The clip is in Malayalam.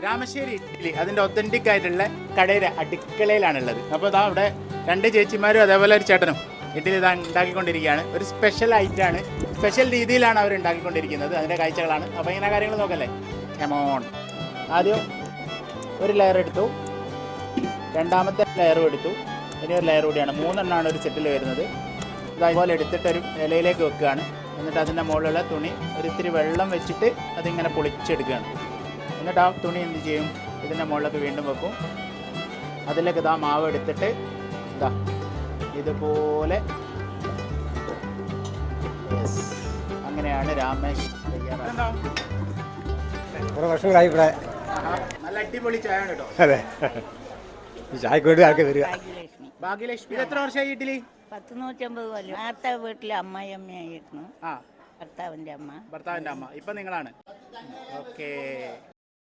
രാമശ്ശേരി ഇഡ്ഡലി അതിൻ്റെ ഒത്തൻറ്റിക് ആയിട്ടുള്ള കടയുടെ അടുക്കളയിലാണുള്ളത്. അപ്പോൾ ഇതാ അവിടെ 2 ചേച്ചിമാരും അതേപോലെ ഒരു ചേട്ടനും ഇഡ്ഡലി ഇതാ ഉണ്ടാക്കിക്കൊണ്ടിരിക്കുകയാണ്. ഒരു സ്പെഷ്യൽ ഐറ്റമാണ്, സ്പെഷ്യൽ രീതിയിലാണ് അവർ ഉണ്ടാക്കിക്കൊണ്ടിരിക്കുന്നത്. അതിൻ്റെ കാഴ്ചകളാണ്. അപ്പോൾ ഇങ്ങനെ കാര്യങ്ങൾ നോക്കല്ലേ. കമോൺ. ആദ്യം ഒരു ലെയർ എടുത്തു, രണ്ടാമത്തെ ലെയറും എടുത്തു, ഇനി ഒരു ലെയർ കൂടിയാണ്. 3 എണ്ണമാണ് ഒരു സെറ്റിൽ വരുന്നത്. ഇതേപോലെ എടുത്തിട്ട് ഒരു ഇലയിലേക്ക് വെക്കുകയാണ്. എന്നിട്ട് അതിൻ്റെ മുകളിലുള്ള തുണി ഒരിത്തിരി വെള്ളം വെച്ചിട്ട് അതിങ്ങനെ പൊളിച്ചെടുക്കുകയാണ്. എന്നിട്ട് ആ തുണി എന്ത് ചെയ്യും, ഇതിൻ്റെ മുകളിലൊക്കെ വീണ്ടും വെക്കും. അതിലേക്ക് ഇതാ മാവ് എടുത്തിട്ട് ഇതാ ഇതുപോലെ അങ്ങനെയാണ് രാമേഷ് തയ്യാറാക്കുന്നത്. കുറേ വർഷങ്ങളായി ഇവിടെ. നല്ല അടിപൊളി ചായ കേട്ടോ. അതെ, ചായക്ക് വേണ്ടി ആൾക്ക് വരിക. ഭാഗ്യലക്ഷ്മി എത്ര വർഷമായി ഇഡ്ഡലി? 150 കൊല്ലം. നേരത്തെ വീട്ടിൽ അമ്മായിയമ്മയായിരുന്നു, ആ, ഭർത്താവിൻ്റെ അമ്മ. ഭർത്താവിൻ്റെ അമ്മ. ഇപ്പം നിങ്ങളാണ്. ഓക്കേ.